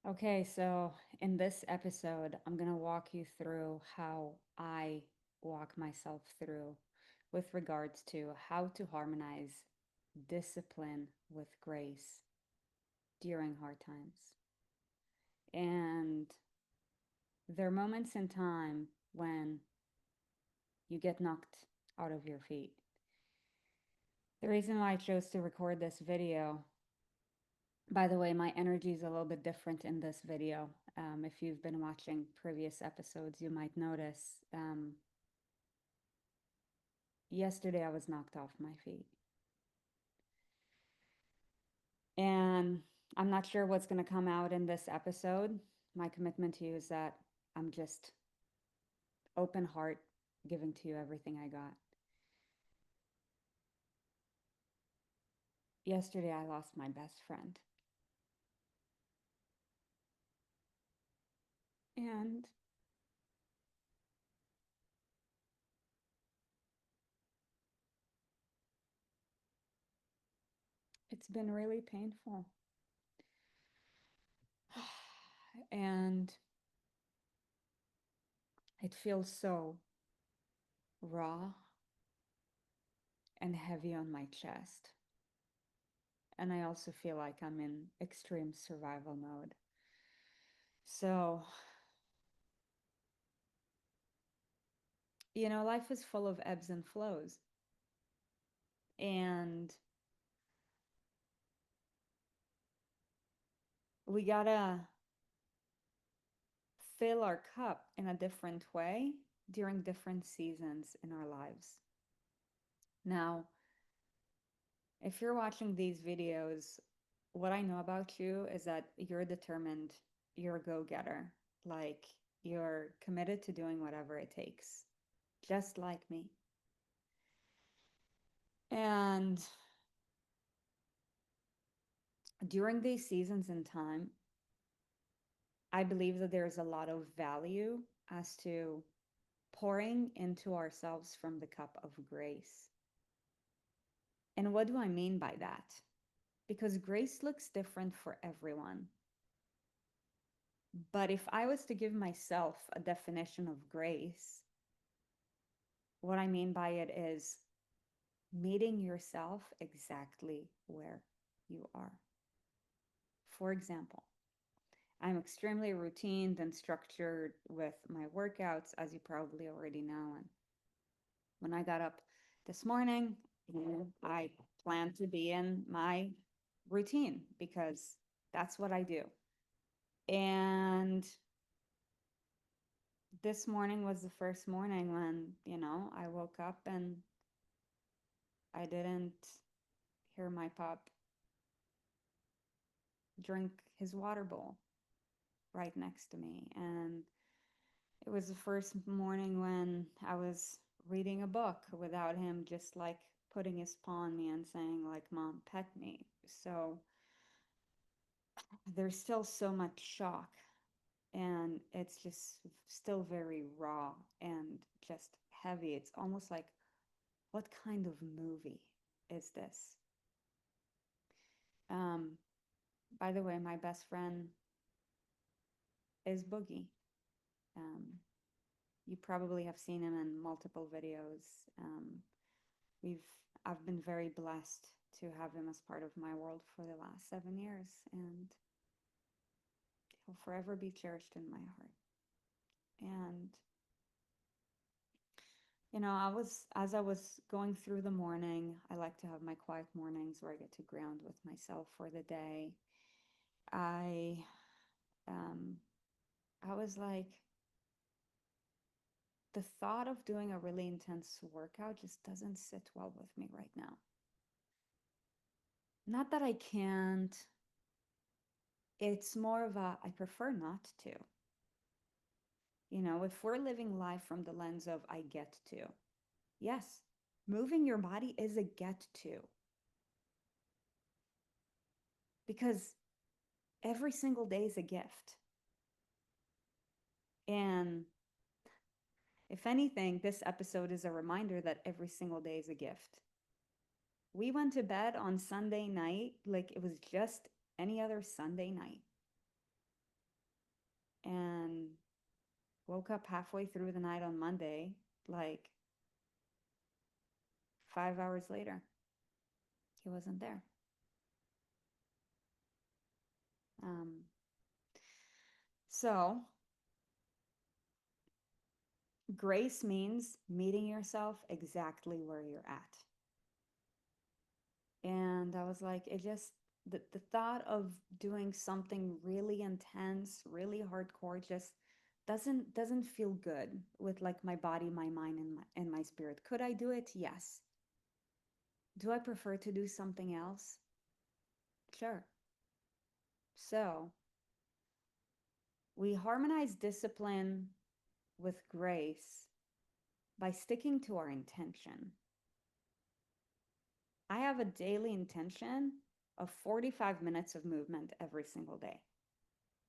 Okay, so in this episode, I'm going to walk you through how I walk myself through with regards to how to harmonize discipline with grace during hard times. And there are moments in time when you get knocked out of your feet. The reason why I chose to record this video, by the way, my energy is a little bit different in this video. If you've been watching previous episodes, you might notice yesterday I was knocked off my feet. And I'm not sure what's going to come out in this episode. My commitment to you is that I'm just open heart giving to you everything I got. Yesterday I lost my best friend. And it's been really painful. And it feels so raw and heavy on my chest. And I also feel like I'm in extreme survival mode. So, life is full of ebbs and flows. And we gotta fill our cup in a different way during different seasons in our lives. Now, if you're watching these videos, what I know about you is that you're determined, you're a go-getter. Like, you're committed to doing whatever it takes, just like me. And during these seasons in time, I believe that there's a lot of value as to pouring into ourselves from the cup of grace. And what do I mean by that? Because grace looks different for everyone. But if I was to give myself a definition of grace, what I mean by it is meeting yourself exactly where you are. For example, I'm extremely routined and structured with my workouts, as you probably already know. And when I got up this morning, I planned to be in my routine because that's what I do. And this morning was the first morning when, I woke up and I didn't hear my pup drink his water bowl right next to me. And it was the first morning when I was reading a book without him just like putting his paw on me and saying like, "Mom, pet me." So there's still so much shock, and it's just still very raw and just heavy. It's almost like, what kind of movie is this? Um, by the way, my best friend is Boogie. Um, you probably have seen him in multiple videos. We've I've been very blessed to have him as part of my world for the last 7 years, and he'll forever be cherished in my heart. And as I was going through the morning, I like to have my quiet mornings where I get to ground with myself for the day. I um, I was like, the thought of doing a really intense workout just doesn't sit well with me right now. Not that I can't, it's more of a, I prefer not to. If we're living life from the lens of I get to, yes, moving your body is a get to because every single day is a gift. And if anything, this episode is a reminder that every single day is a gift. We went to bed on Sunday night like it was just any other Sunday night. and woke up halfway through the night on Monday, like 5 hours later. He wasn't there. Um, so, grace means meeting yourself exactly where you're at. And I was like, it just, the thought of doing something really intense, really hardcore just doesn't feel good with like my body, my mind, and my spirit. Could I do it? Yes. Do I prefer to do something else? Sure. So we harmonize discipline with grace by sticking to our intention. I have a daily intention of 45 minutes of movement every single day.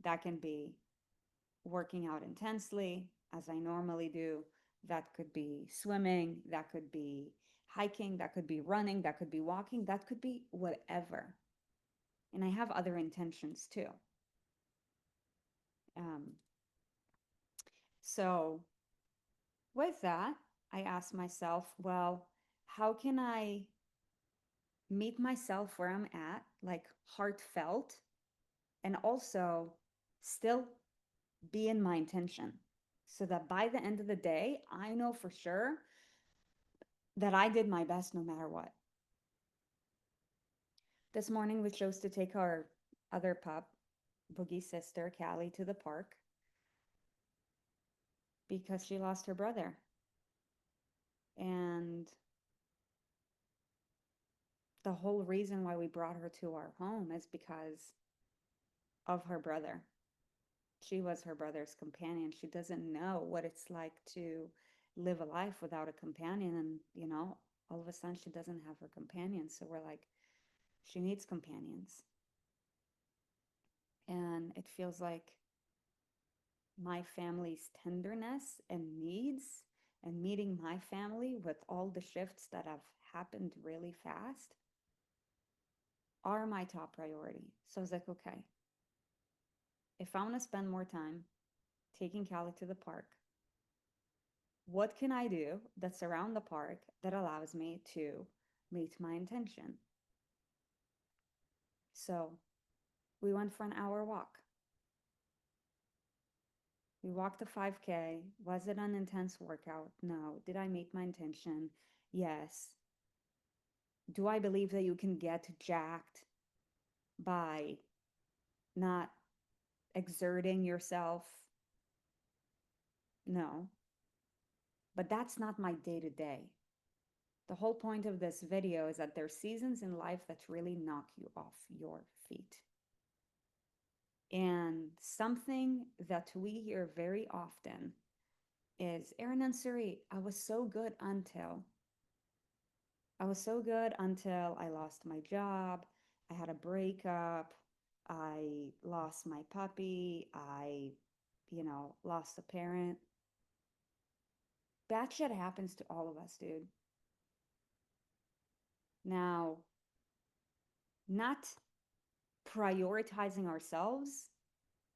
That can be working out intensely, as I normally do. That could be swimming. That could be hiking. That could be running. That could be walking. That could be whatever. And I have other intentions too. Um, so, with that, I asked myself, well, how can I meet myself where I'm at, like heartfelt, and also still be in my intention so that by the end of the day, I know for sure that I did my best no matter what. This morning, we chose to take our other pup, Boogie's sister, Callie, to the park because she lost her brother. And the whole reason why we brought her to our home is because of her brother. She was her brother's companion. She doesn't know what it's like to live a life without a companion. And, all of a sudden she doesn't have her companion. So we're like, she needs companions. And it feels like my family's tenderness and needs and meeting my family with all the shifts that have happened really fast are my top priority. So I was like, okay, if I want to spend more time taking Callie to the park, what can I do that's around the park that allows me to meet my intention? So we went for an hour walk. We walked a 5K. Was it an intense workout? No. Did I meet my intention? Yes. Do I believe that you can get jacked by not exerting yourself? No. But that's not my day to day. The whole point of this video is that there's seasons in life that really knock you off your feet. And something that we hear very often is, Erin Sarit, I was so good until. I was so good until I lost my job. I had a breakup. I lost my puppy. I, lost a parent. Bad shit happens to all of us, dude. Now, not prioritizing ourselves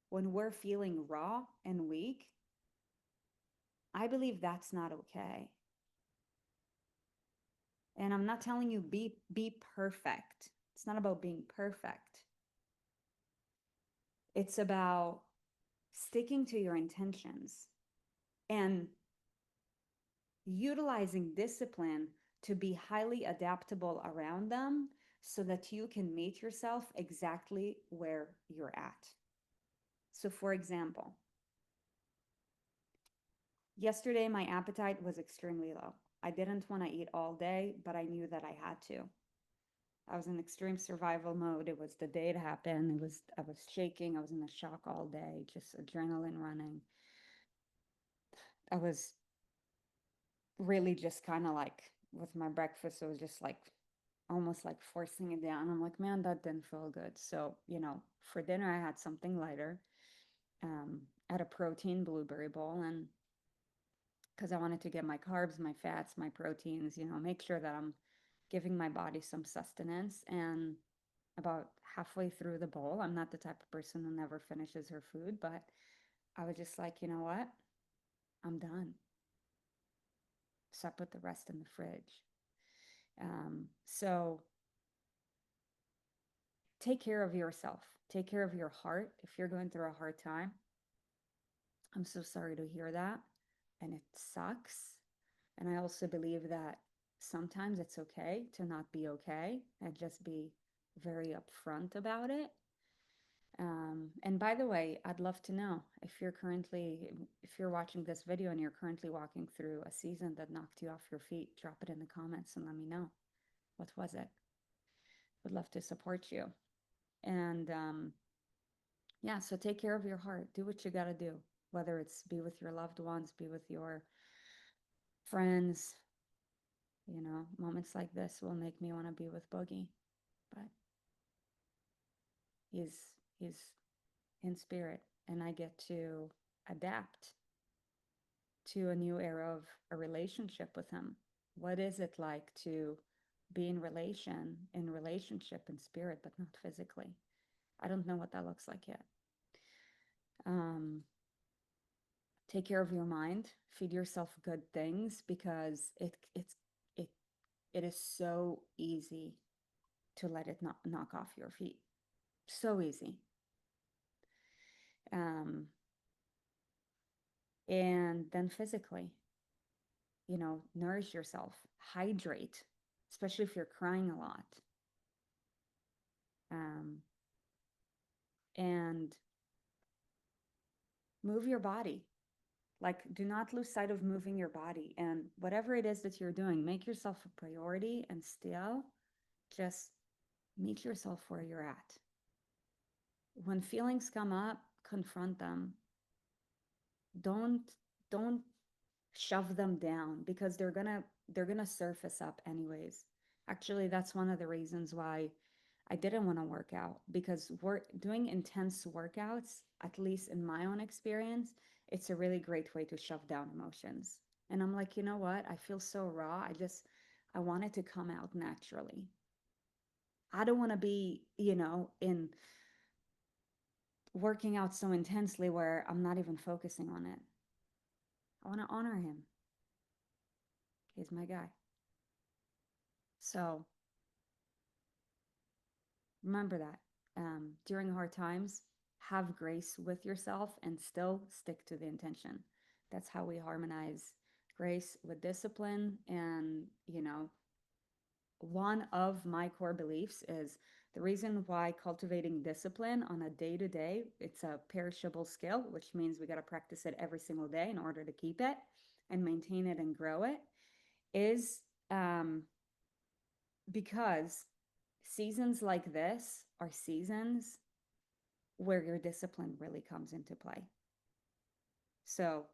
when we're feeling raw and weak, I believe that's not okay. And I'm not telling you be perfect. It's not about being perfect. It's about sticking to your intentions and utilizing discipline to be highly adaptable around them so that you can meet yourself exactly where you're at. So, for example, yesterday my appetite was extremely low. I didn't want to eat all day, but I knew that I had to. I was in extreme survival mode. It was the day it happened. I was shaking. I was in a shock all day, just adrenaline running. I was really just kind of like with my breakfast, it was just like almost like forcing it down. I'm like, man, that didn't feel good. So, for dinner, I had something lighter. I had a protein blueberry bowl, and because I wanted to get my carbs, my fats, my proteins, make sure that I'm giving my body some sustenance. And about halfway through the bowl, I'm not the type of person who never finishes her food, but I was just like, you know what? I'm done. So I put the rest in the fridge. So take care of yourself. Take care of your heart. If you're going through a hard time, I'm so sorry to hear that. And it sucks. And I also believe that sometimes it's okay to not be okay and just be very upfront about it. And by the way, I'd love to know if you're watching this video and you're currently walking through a season that knocked you off your feet, drop it in the comments and let me know. What was it? Would love to support you. And yeah, so take care of your heart. Do what you got to do, whether it's be with your loved ones, be with your friends. Moments like this will make me want to be with Boogie, but he's in spirit, and I get to adapt to a new era of a relationship with him. What is it like to be in relationship in spirit, but not physically? I don't know what that looks like yet. Um, take care of your mind, feed yourself good things, because it it is so easy to let it knock off your feet. So easy. Um, and then physically, nourish yourself, hydrate, especially if you're crying a lot. Um, and move your body. Like, do not lose sight of moving your body. And whatever it is that you're doing, make yourself a priority and still just meet yourself where you're at. When feelings come up, confront them. Don't don't shove them down, because they're gonna surface up anyways. Actually, that's one of the reasons why I didn't want to work out, because doing intense workouts, at least in my own experience, it's a really great way to shove down emotions. And I'm like, you know what? I feel so raw. I want it to come out naturally. I don't want to be, in working out so intensely where I'm not even focusing on it. I want to honor him. He's my guy. So remember that during hard times, have grace with yourself and still stick to the intention. That's how we harmonize grace with discipline. And, one of my core beliefs is the reason why cultivating discipline on a day to day, it's a perishable skill, which means we got to practice it every single day in order to keep it and maintain it and grow it, is because seasons like this are seasons where your discipline really comes into play. So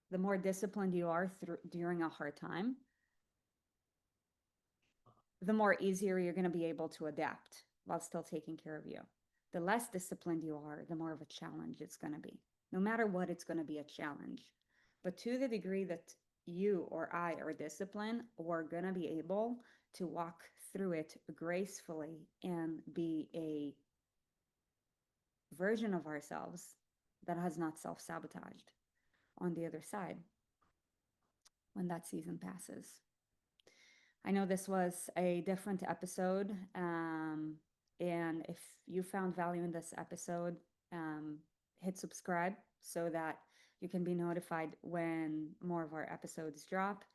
the more disciplined you are during a hard time, the more easier you're going to be able to adapt while still taking care of you. The less disciplined you are, the more of a challenge it's going to be. No matter what, it's going to be a challenge. But to the degree that you or I are disciplined, we're going to be able to walk through it gracefully and be a version of ourselves that has not self-sabotaged on the other side when that season passes. I know this was a different episode. And if you found value in this episode, hit subscribe so that you can be notified when more of our episodes drop.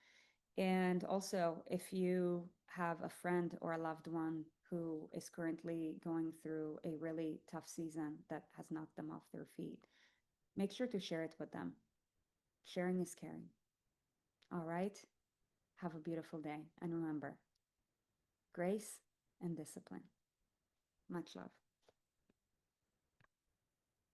And also, if you have a friend or a loved one who is currently going through a really tough season that has knocked them off their feet, make sure to share it with them. Sharing is caring. All right? Have a beautiful day. And remember, grace and discipline. Much love.